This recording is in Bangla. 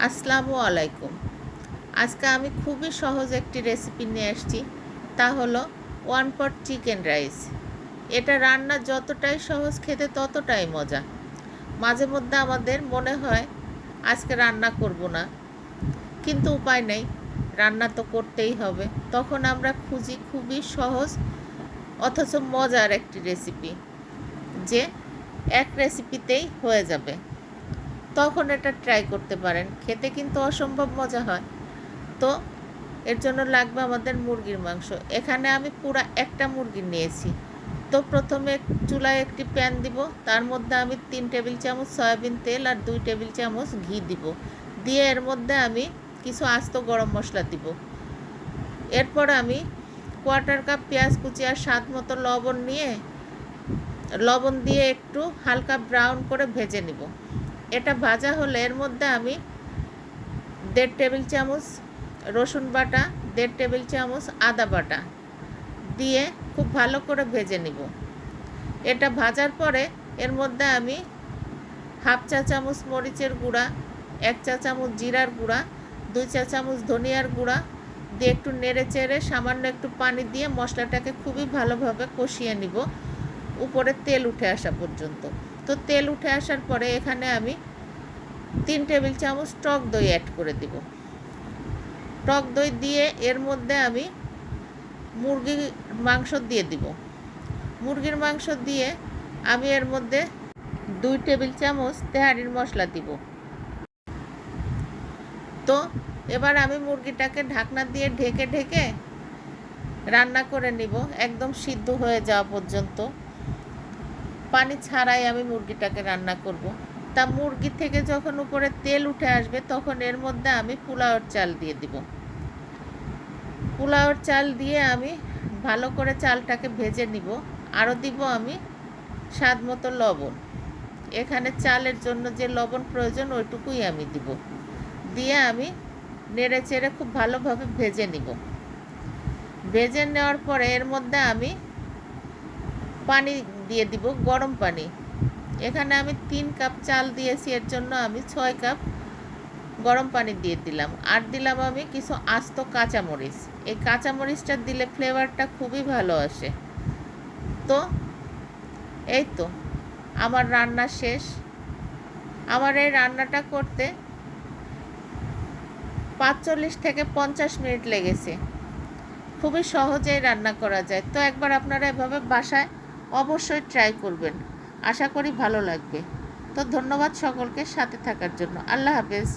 আসসালামু আলাইকুম। আজকে আমি খুবই সহজ একটি রেসিপি নিয়ে আসছি, তা হলো ওয়ান পট চিকেন রাইস। এটা রান্না যতটাই সহজ, খেতে ততটাই মজা। মাঝে মধ্যে আমাদের মনে হয় আজকে রান্না করব না, কিন্তু উপায় নেই, রান্না তো করতেই হবে। তখন আমরা খুঁজি খুবই সহজ অথচ মজার একটি রেসিপি, যে এক রেসিপিতেই হয়ে যাবে। তখন এটা ট্রাই করতে পারেন, খেতে কিন্তু অসম্ভব মজা হয়। তো এর জন্য লাগবে আমাদের মুরগির মাংস। এখানে আমি পুরা একটা মুরগি নিয়েছি। তো প্রথমে চুলায় একটি প্যান দিব, তার মধ্যে আমি 3 টেবিল চামচ সয়াবিন তেল আর 2 টেবিল চামচ ঘি দিব। দিয়ে এর মধ্যে আমি কিছু আস্ত গরম মশলা দিব। এরপর আমি কোয়ার্টার কাপ পেঁয়াজ কুচি আর স্বাদ মতো লবণ দিয়ে একটু হালকা ব্রাউন করে ভেজে নিব। এটা ভাজা হলে এর মধ্যে আমি 1.5 টেবিল চামচ রসুন বাটা, 1.5 টেবিল চামচ আদা বাটা দিয়ে খুব ভালো করে ভেজে নিব। এটা ভাজার পরে এর মধ্যে আমি হাফ চা চামচ মরিচের গুঁড়া, 1 চা চামচ জিরার গুঁড়া, 2 চা চামচ ধনিয়ার গুঁড়া দিয়ে একটু নেড়ে চেড়ে সামান্য একটু পানি দিয়ে মশলাটাকে খুবই ভালোভাবে কষিয়ে নিব, উপরে তেল উঠে আসা পর্যন্ত। তো তেল উঠে আসার পরে এখানে আমি 3 টেবিল চামচ টক দই অ্যাড করে দিব। টক দই দিয়ে এর মধ্যে আমি মুরগির মাংস দিয়ে দিব। মুরগির মাংস দিয়ে আমি এর মধ্যে 2 টেবিল চামচ তেহারির মশলা দিব। তো এবার আমি মুরগিটাকে ঢাকনা দিয়ে ঢেকে ঢেকে রান্না করে নিব একদম সিদ্ধ হয়ে যাওয়া পর্যন্ত। পানি ছাড়াই আমি মুরগিটাকে রান্না করব। তা মুরগি থেকে যখন উপরে তেল উঠে আসবে তখন এর মধ্যে আমি পোলাওর চাল দিয়ে দিব। পোলাওর চাল দিয়ে আমি ভালো করে চালটাকে ভেজে নিব। আরও দিব আমি স্বাদ মতো লবণ। এখানে চালের জন্য যে লবণ প্রয়োজন ওইটুকুই আমি দিব। দিয়ে আমি নেড়ে চেড়ে খুব ভালোভাবে ভেজে নিব। ভেজে নেওয়ার পরে এর মধ্যে আমি পানি দিয়ে দিব, গরম পানি। এখানে আমি 3 কাপ চাল দিয়েছি, এর জন্য আমি 6 কাপ গরম পানি দিয়ে দিলাম। আর দিলাম আমি কিছু আস্ত কাঁচামরিচ। এই কাঁচামরিচটা দিলে ফ্লেভারটা খুবই ভালো আসে। তো এই তো আমার রান্না শেষ। আমার এই রান্নাটা করতে 45 থেকে 50 মিনিট লেগেছে। খুবই সহজেই রান্না করা যায়। তো একবার আপনারা এভাবে বাসায় অবশ্যই ট্রাই করবেন, আশা করি ভালো লাগবে। তো ধন্যবাদ সকলকে সাথে থাকার জন্য। আল্লাহ হাফেজ।